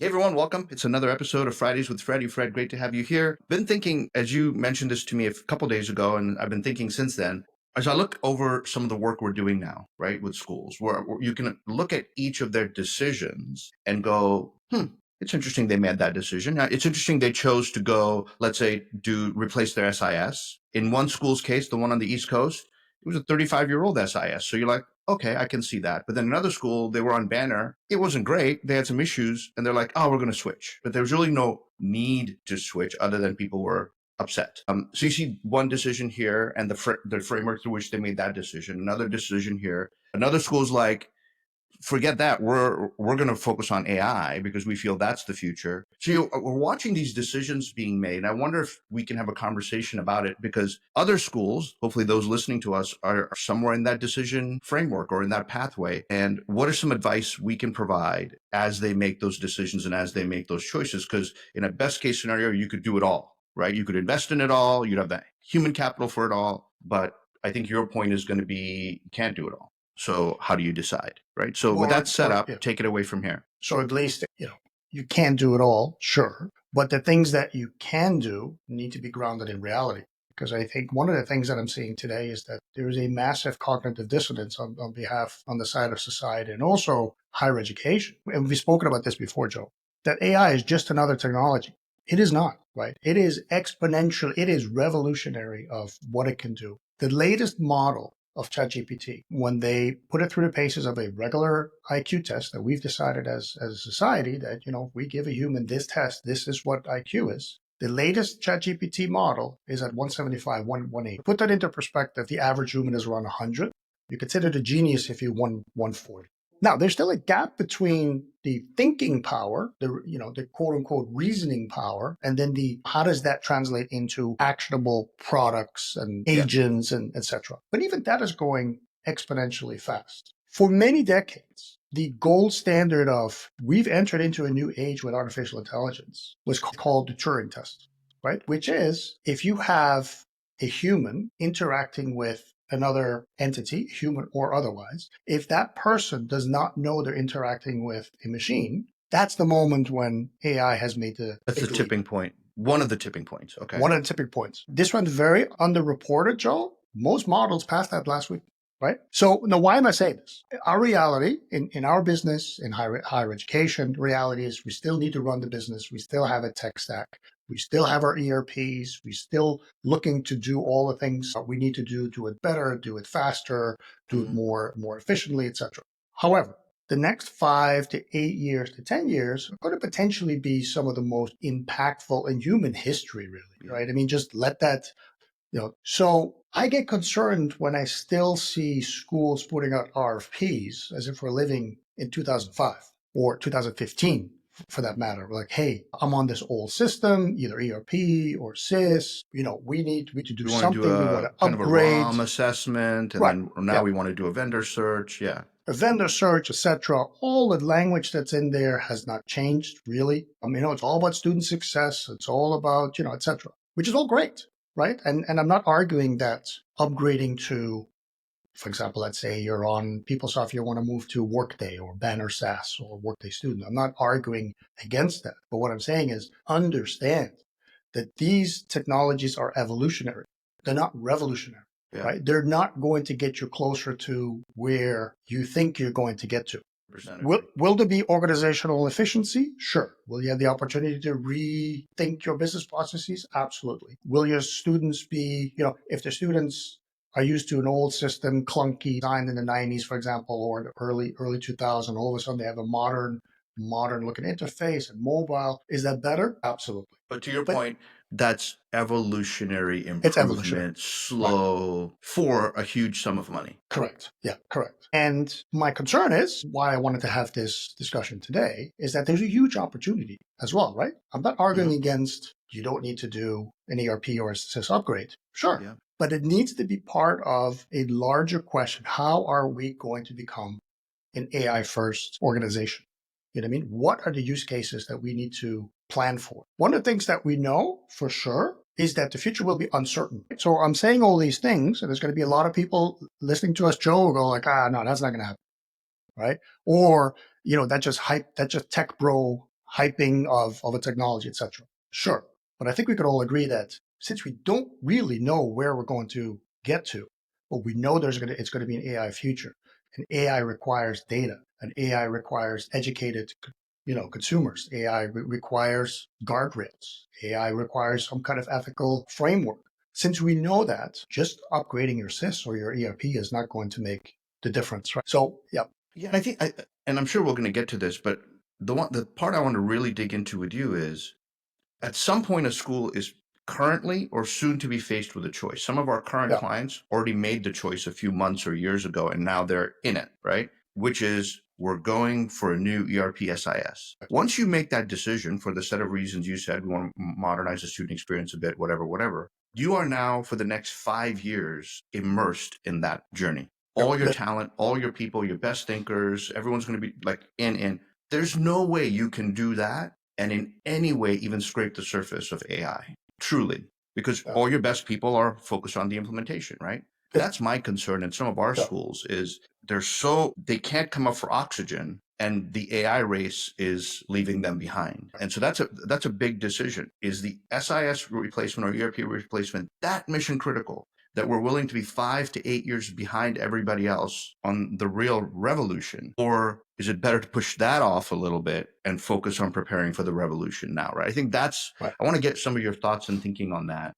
Hey everyone, welcome. It's another episode of Fridays with Freddie. Fred, great to have you here. Been thinking, as you mentioned this to me a couple days ago, and I've been thinking since then, as I look over some of the work we're doing now, right, with schools, where you can look at each of their decisions and go, it's interesting they made that decision. Now, it's interesting they chose to go, let's say, replace their SIS. In one school's case, the one on the East Coast, it was a 35-year-old SIS. So you're like, okay, I can see that. But then another school, they were on banner. It wasn't great. They had some issues and they're like, oh, we're going to switch. But there was really no need to switch other than people were upset. So you see one decision here and the framework through which they made that decision, another decision here. Another school's like, forget that. We're going to focus on AI because we feel that's the future. So we're watching these decisions being made. And I wonder if we can have a conversation about it because other schools, hopefully those listening to us, are somewhere in that decision framework or in that pathway. And what are some advice we can provide as they make those decisions and as they make those choices? Because in a best case scenario, you could do it all, right? You could invest in it all. You'd have that human capital for it all. But I think your point is going to be, you can't do it all. So how do you decide, right? So with that set up, take it away from here. So at least, you can't do it all, sure. But the things that you can do need to be grounded in reality. Because I think one of the things that I'm seeing today is that there is a massive cognitive dissonance on the side of society and also higher education. And we've spoken about this before, Joe, that AI is just another technology. It is not, right? It is exponential. It is revolutionary of what it can do. The latest model of ChatGPT, when they put it through the paces of a regular IQ test that we've decided as a society that, if we give a human this test, this is what IQ is. The latest ChatGPT model is at 175, 118. Put that into perspective, the average human is around 100. You consider the genius if you 140. Now, there's still a gap between the thinking power, the quote unquote reasoning power, and then how does that translate into actionable products and agents and etc. But even that is going exponentially fast. For many decades, the gold standard of we've entered into a new age with artificial intelligence was called the Turing test, right? Which is if you have a human interacting with another entity, human or otherwise, if that person does not know they're interacting with a machine, that's the moment when AI has made That's the tipping point. One of the tipping points. Okay. One of the tipping points. This one's very underreported, Joe. Most models passed that last week, right? So now why am I saying this? Our reality in our business, in higher education, reality is we still need to run the business. We still have a tech stack. We still have our ERPs. We're still looking to do all the things we need to do it better, do it faster, do it more efficiently, etc. However, the next 5 to 8 years to 10 years are going to potentially be some of the most impactful in human history, really, right? I mean, just let that, So I get concerned when I still see schools putting out RFPs as if we're living in 2005 or 2015. For that matter, like, hey, I'm on this old system, either ERP or SIS. We need to do something. We want to kind upgrade. Of a ROM assessment, and then now we want to do a vendor search. Yeah, a vendor search, etc. All the language that's in there has not changed really. It's all about student success. It's all about etc. Which is all great, right? And I'm not arguing that upgrading to, for example, let's say you're on PeopleSoft, you want to move to Workday or Banner SaaS or Workday Student. I'm not arguing against that. But what I'm saying is understand that these technologies are evolutionary. They're not revolutionary, right? They're not going to get you closer to where you think you're going to get to. Will there be organizational efficiency? Sure. Will you have the opportunity to rethink your business processes? Absolutely. Will your students be, if the students are used to an old system, clunky, designed in the 90s, for example, or the early 2000s, all of a sudden they have a modern looking interface and mobile. Is that better? Absolutely. But to your point, that's evolutionary improvement. It's evolutionary. Slow, for a huge sum of money. Correct. Yeah, correct. And my concern is why I wanted to have this discussion today is that there's a huge opportunity as well, right? I'm not arguing against you don't need to do an ERP or a SIS upgrade. Sure. Yeah. But it needs to be part of a larger question. How are we going to become an AI first organization? You know what I mean? What are the use cases that we need to plan for? One of the things that we know for sure is that the future will be uncertain. So I'm saying all these things, and there's going to be a lot of people listening to us, Joe, go like, no, that's not going to happen, right? Or, that's just hype, that's just tech bro hyping of a technology, etc. Sure. But I think we could all agree that since we don't really know where we're going to get to, but we know it's going to be an AI future, and AI requires data, and AI requires educated, consumers. AI requires guardrails. AI requires some kind of ethical framework. Since we know that, just upgrading your SIS or your ERP is not going to make the difference, right? So, yeah. Yeah, and and I'm sure we're going to get to this, but the part I want to really dig into with you is at some point a school is currently or soon to be faced with a choice. Some of our current Yeah. clients already made the choice a few months or years ago, and now they're in it, right? Which is we're going for a new ERP SIS. Once you make that decision for the set of reasons you said, we want to modernize the student experience a bit, whatever, you are now for the next 5 years immersed in that journey. All your talent, all your people, your best thinkers, everyone's going to be like in. There's no way you can do that and in any way even scrape the surface of AI, truly, because all your best people are focused on the implementation, right? That's my concern in some of our schools is they can't come up for oxygen and the AI race is leaving them behind. And so that's a big decision. Is the SIS replacement or ERP replacement that mission critical that we're willing to be 5 to 8 years behind everybody else on the real revolution? Or is it better to push that off a little bit and focus on preparing for the revolution now, right? I think that's, Right. I want to get some of your thoughts and thinking on that.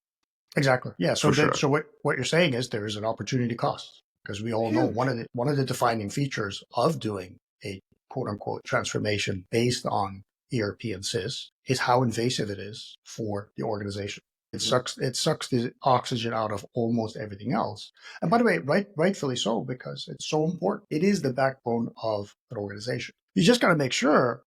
Exactly. Yeah. So, For sure. so what you're saying is there is an opportunity cost, because we all know Huge. one of the defining features of doing a quote unquote transformation based on ERP and SIS is how invasive it is for the organization. It sucks the oxygen out of almost everything else. And by the way, rightfully so, because it's so important. It is the backbone of an organization. You just got to make sure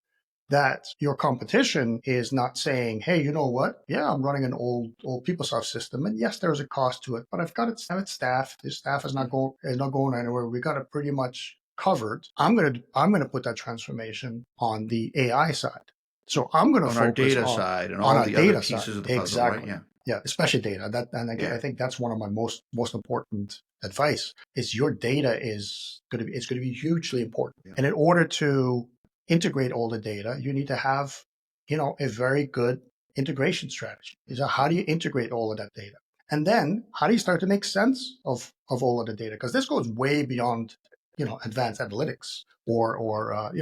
that your competition is not saying, hey, you know what? Yeah, I'm running an old PeopleSoft system, and yes, there's a cost to it, but I've got it staffed. This staff is not going anywhere. We got it pretty much covered. I'm gonna put that transformation on the AI side. So I'm gonna On our focus data on side and all our the other data side. pieces of the puzzle, Exactly. right? Yeah. Yeah, especially data. I think that's one of my most important advice. Is your data is going to be hugely important, and in order to integrate all the data, you need to have, a very good integration strategy. So how do you integrate all of that data? And then how do you start to make sense of all of the data? Because this goes way beyond, advanced analytics or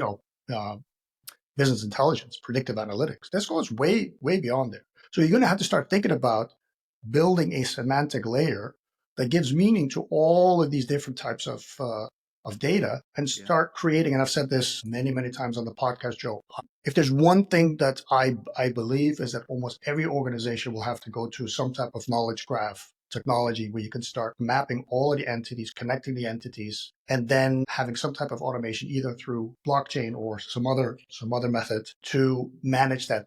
business intelligence, predictive analytics. This goes way, way beyond there. So you're going to have to start thinking about building a semantic layer that gives meaning to all of these different types of data and start creating. And I've said this many, many times on the podcast, Joe. If there's one thing that I believe is that almost every organization will have to go to some type of knowledge graph technology where you can start mapping all of the entities, connecting the entities, and then having some type of automation either through blockchain or some other method to manage that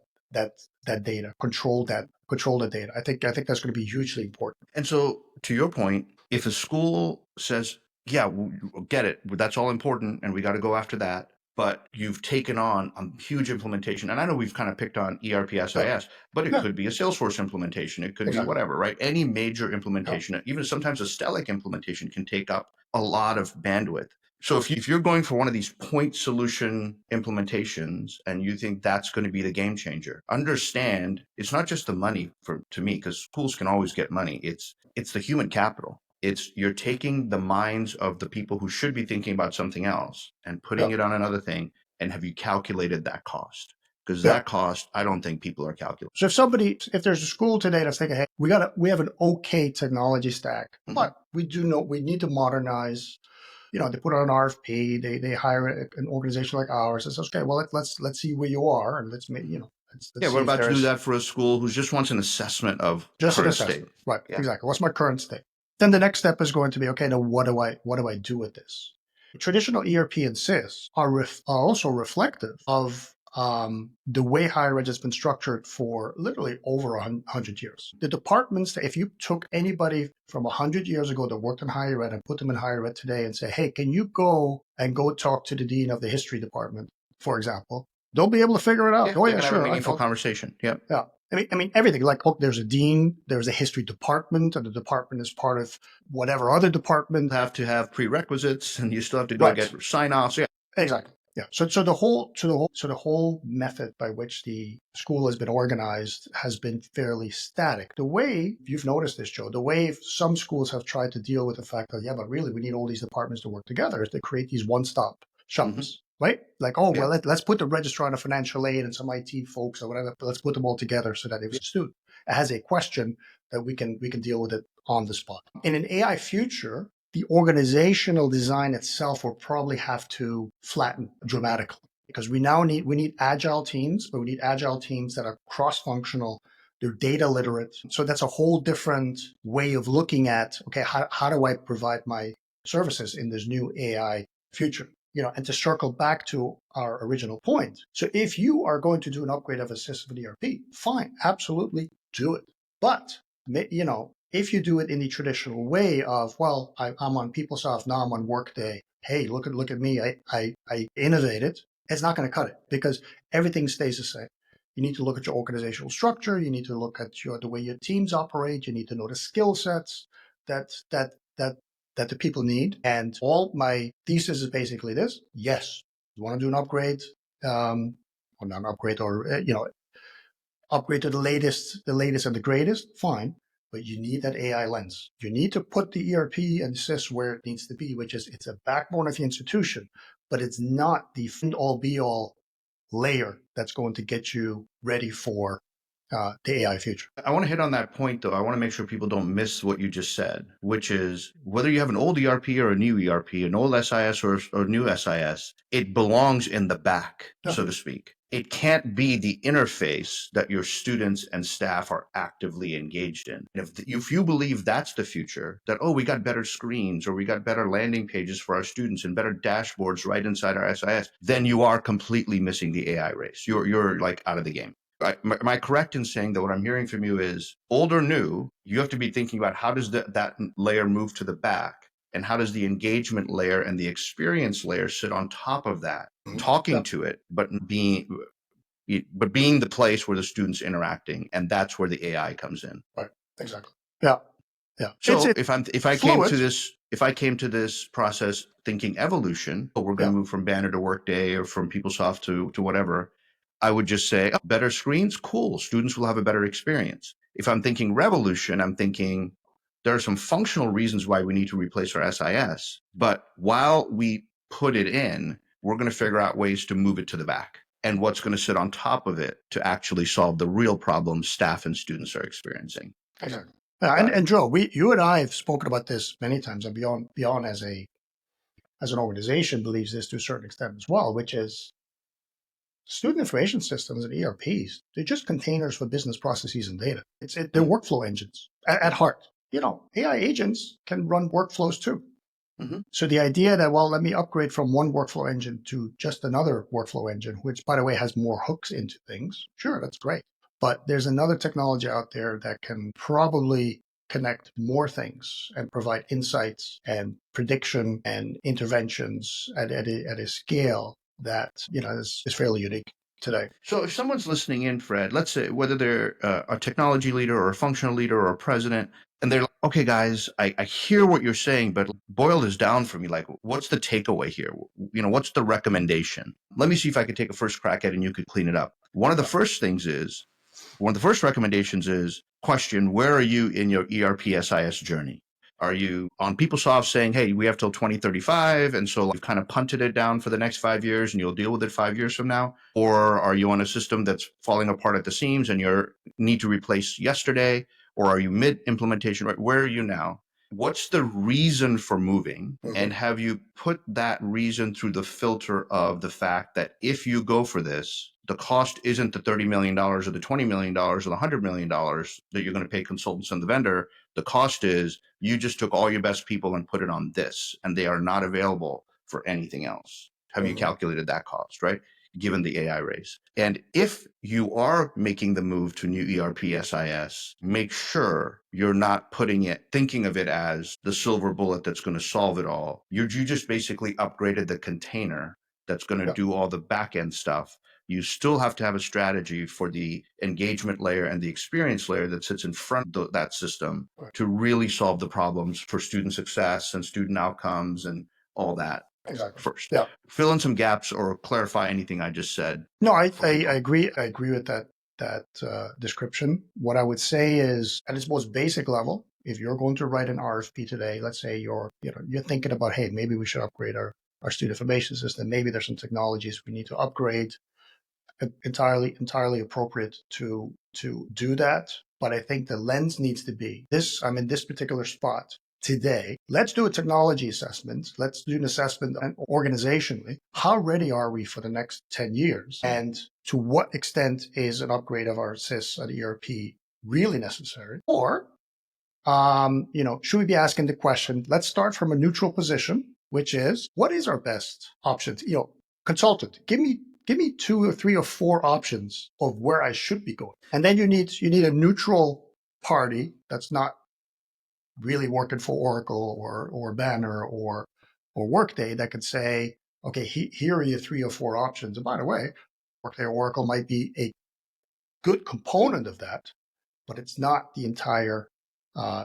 data, control the data. I think that's going to be hugely important. And so, to your point, if a school says, yeah, we'll get it, that's all important, and we got to go after that, but you've taken on a huge implementation, and I know we've kind of picked on ERP SIS, but it could be a Salesforce implementation, it could be whatever, right? Any major implementation, even sometimes a Stellic implementation can take up a lot of bandwidth. So if you're going for one of these point solution implementations and you think that's going to be the game changer, understand it's not just the money to me, because schools can always get money. It's the human capital. It's you're taking the minds of the people who should be thinking about something else and putting it on another thing. And have you calculated that cost? Because that cost, I don't think people are calculating. So if there's a school today that's thinking, hey, we have an okay technology stack, but we need to modernize. They put out an RFP. They hire an organization like ours. It says, okay, well, let's see where you are, and let's make let's we're about to do that for a school who just wants an assessment of just an current assessment, state. right? Yeah. Exactly. What's my current state? Then the next step is going to be, okay, now what do I do with this? Traditional ERP and SIS are also reflective of the way higher ed has been structured for literally over 100 years. The departments, if you took anybody from 100 years ago that worked in higher ed and put them in higher ed today and say, hey, can you go talk to the dean of the history department, for example, they'll be able to figure it out. Yeah, they can have a meaningful conversation. Yep. Yeah. I mean, everything like, there's a dean, there's a history department, and the department is part of whatever other department. Have to have prerequisites, and you still have to go get sign-offs. Yeah. Exactly. Yeah. So the whole method by which the school has been organized has been fairly static. The way you've noticed this, Joe, the way some schools have tried to deal with the fact that, yeah, but really we need all these departments to work together is to create these one-stop Hmm. shops, right? Like, oh, Yeah. well, let's put the registrar and a financial aid and some IT folks or whatever, but let's put them all together so that if a student has a question that we can deal with it on the spot. In an AI future, the organizational design itself will probably have to flatten dramatically because we need agile teams, but we need agile teams that are cross-functional. They're data literate. So that's a whole different way of looking at, okay, how do I provide my services in this new AI future? And to circle back to our original point. So if you are going to do an upgrade of a system with ERP, fine, absolutely do it. But if you do it in the traditional way of, well, I'm on PeopleSoft, now I'm on Workday. Hey, look at me, I innovated. It's not going to cut it because everything stays the same. You need to look at your organizational structure. You need to look at the way your teams operate. You need to know the skill sets that that that that the people need. And all my thesis is basically this: yes, you want to do an upgrade, or not an upgrade, or upgrade to the latest and the greatest, fine. But you need that AI lens. You need to put the ERP and SIS where it needs to be, which is it's a backbone of the institution, but it's not the end all be all layer that's going to get you ready for the AI future. I want to hit on that point, though. I want to make sure people don't miss what you just said, which is whether you have an old ERP or a new ERP, an old SIS or new SIS, it belongs in the back, Yeah. so to speak. It can't be the interface that your students and staff are actively engaged in. If you believe that's the future, that, oh, we got better screens or we got better landing pages for our students and better dashboards right inside our SIS, then you are completely missing the AI race. You're like out of the game. Am I correct in saying that what I'm hearing from you is old or new, you have to be thinking about how does that layer move to the back, and how does the engagement layer and the experience layer sit on top of that, talking Yeah. to it, but being the place where the student's interacting, and that's where the AI comes in. Right. Exactly. Yeah. Yeah. It's So if I came fluid. to this process thinking evolution, oh, we're going Yeah. to move from Banner to Workday or from PeopleSoft to whatever, I would just say, oh, better screens, cool. Students will have a better experience. If I'm thinking revolution, I'm thinking there are some functional reasons why we need to replace our SIS. But while we put it in, we're going to figure out ways to move it to the back and what's going to sit on top of it to actually solve the real problems staff and students are experiencing. Exactly. Yeah, Got it. and Joe, you and I have spoken about this many times, and beyond as an organization believes this to a certain extent as well, which is student information systems and ERPs. They're just containers for business processes and data. They're workflow engines at heart. AI agents can run workflows too. Mm-hmm. So the idea that, well, let me upgrade from one workflow engine to just another workflow engine, which by the way has more hooks into things, sure, that's great. But there's another technology out there that can probably connect more things and provide insights and prediction and interventions at a scale that is fairly unique today. So if someone's listening in, Fred, let's say whether they're a technology leader or a functional leader or a president, and they're like, okay, guys, I hear what you're saying, but boil this down for me. Like, what's the takeaway here? What's the recommendation? Let me see if I could take a first crack at it and you could clean it up. One of the first recommendations is question, where are you in your ERP SIS journey? Are you on PeopleSoft saying, hey, we have till 2035, and so you've kind of punted it down for the next 5 years and you'll deal with it 5 years from now? Or are you on a system that's falling apart at the seams and you need to replace yesterday? Or are you mid-implementation? Right? Where are you now? What's the reason for moving? And have you put that reason through the filter of the fact that if you go for this, the cost isn't the $30 million or the $20 million or the $100 million that you're going to pay consultants and the vendor. The cost is you just took all your best people and put it on this, and they are not available for anything else. Have you calculated that cost, right? Given the AI race. And if you are making the move to new ERP SIS, make sure you're not thinking of it as the silver bullet that's going to solve it all. You just basically upgraded the container that's going to do all the back end stuff. You still have to have a strategy for the engagement layer and the experience layer that sits in front of that system to really solve the problems for student success and student outcomes and all that. Exactly. first. Yeah. Fill in some gaps or clarify anything I just said. No, I for people. agree. I agree with that description. What I would say is, at its most basic level, if you're going to write an RFP today, let's say you're thinking about, hey, maybe we should upgrade our student information system. Maybe there's some technologies we need to upgrade. Entirely appropriate to do that. But I think the lens needs to be this. I'm in this particular spot today. Let's do a technology assessment. Let's do an assessment organizationally. How ready are we for the next 10 years? And to what extent is an upgrade of our SIS and ERP really necessary? Or, should we be asking the question, let's start from a neutral position, which is, what is our best options? Consultant, give me 2 or 3 or 4 options of where I should be going. And then you need a neutral party that's not really working for Oracle or Banner or Workday that could say, okay, here are your 3 or 4 options. And by the way, Workday or Oracle might be a good component of that, but it's not the entire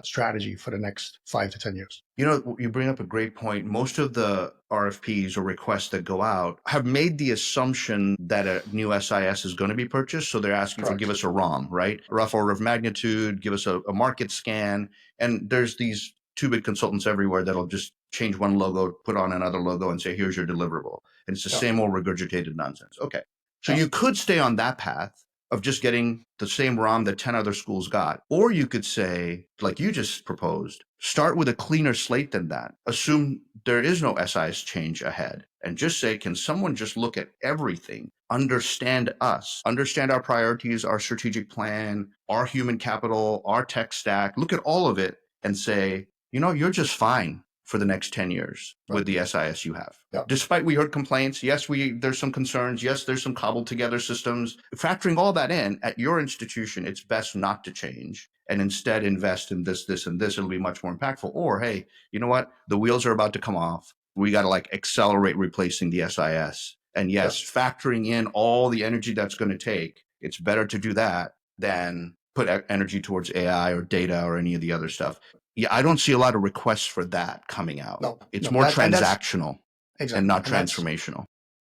strategy for the next 5 to 10 years. You bring up a great point. Most of the RFPs or requests that go out have made the assumption that a new SIS is going to be purchased. So they're asking for, give us a ROM, right? Rough order of magnitude, give us a market scan. And there's these 2 big consultants everywhere that'll just change one logo, put on another logo and say, here's your deliverable. And it's the same old regurgitated nonsense. Okay. So you could stay on that path of just getting the same ROM that 10 other schools got. Or you could say, like you just proposed, start with a cleaner slate than that. Assume there is no SIS change ahead and just say, can someone just look at everything, understand us, understand our priorities, our strategic plan, our human capital, our tech stack, look at all of it and say, you're just fine for the next 10 years with the SIS you have. Yeah. Despite we heard complaints, yes, there's some concerns, yes, there's some cobbled together systems. Factoring all that in, at your institution, it's best not to change and instead invest in this, and this. It'll be much more impactful. Or, hey, you know what? The wheels are about to come off. We got to accelerate replacing the SIS. And yes, factoring in all the energy that's going to take, it's better to do that than put energy towards AI or data or any of the other stuff. Yeah, I don't see a lot of requests for that coming out. No, it's more transactional and not transformational.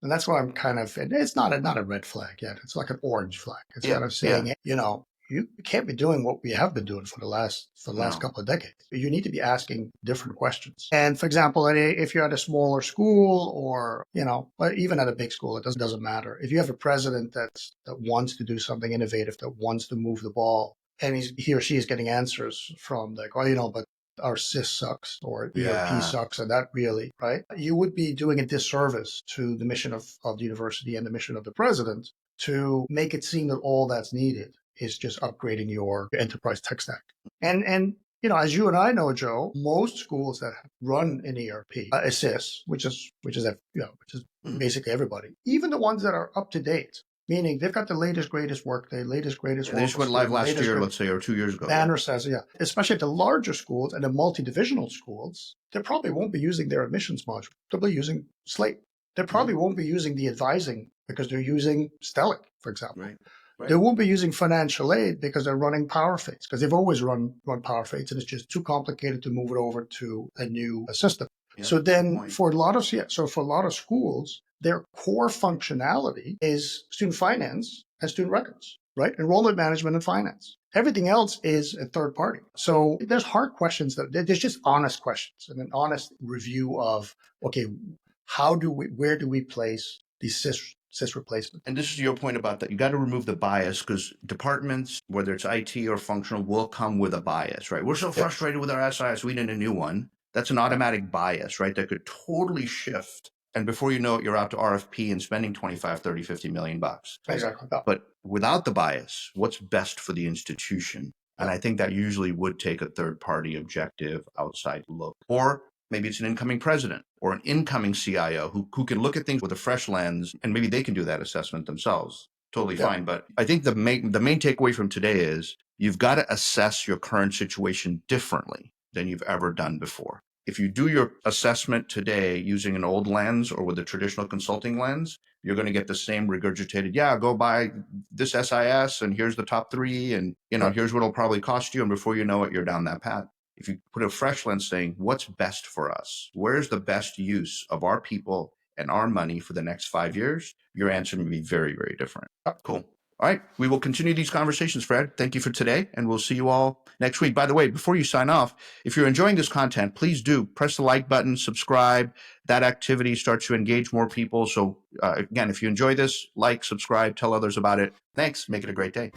And that's why I'm kind of, it's not a red flag yet. It's like an orange flag. It's kind of saying, you can't be doing what we have been doing for the last couple of decades. You need to be asking different questions. And for example, if you're at a smaller school or, but even at a big school, it doesn't matter. If you have a president that wants to do something innovative, that wants to move the ball, and he or she is getting answers from but our SIS sucks or ERP sucks, and that really, right? You would be doing a disservice to the mission of the university and the mission of the president to make it seem that all that's needed is just upgrading your enterprise tech stack. And as you and I know, Joe, most schools that run an ERP, a SIS, which is basically everybody, even the ones that are up to date, meaning they've got the latest, greatest Workday, latest, greatest. They just went live last year, let's say, or 2 years ago. Banner says, especially at the larger schools and the multi-divisional schools, they probably won't be using their admissions module. They'll be using Slate. They probably won't be using the advising because they're using Stellic, for example. Right. They won't be using financial aid because they're running PowerFates, because they've always run PowerFates, and it's just too complicated to move it over to a new system. Yeah, so then for a lot of schools, their core functionality is student finance and student records, right? Enrollment management and finance. Everything else is a third party. So there's hard questions there's just honest questions and an honest review of, okay, where do we place these SIS replacement? And this is your point about that. You got to remove the bias, because departments, whether it's IT or functional, will come with a bias, right? We're so frustrated with our SIS, we need a new one. That's an automatic bias, right? That could totally shift. And before you know it, you're out to RFP and spending 25, 30, 50 million bucks. Exactly. But without the bias, what's best for the institution? And I think that usually would take a third-party objective outside look. Or maybe it's an incoming president or an incoming CIO who can look at things with a fresh lens, and maybe they can do that assessment themselves. Totally fine. But I think the main takeaway from today is you've got to assess your current situation differently than you've ever done before. If you do your assessment today using an old lens or with a traditional consulting lens, you're going to get the same regurgitated, go buy this SIS and here's the top 3 and here's what it'll probably cost you. And before you know it, you're down that path. if you put a fresh lens saying, what's best for us? Where's the best use of our people and our money for the next 5 years? Your answer may be very, very different. Cool. All right. We will continue these conversations, Fred. Thank you for today, and we'll see you all next week. By the way, before you sign off, if you're enjoying this content, please do press the like button, subscribe. That activity starts to engage more people. So again, if you enjoy this, like, subscribe, tell others about it. Thanks. Make it a great day.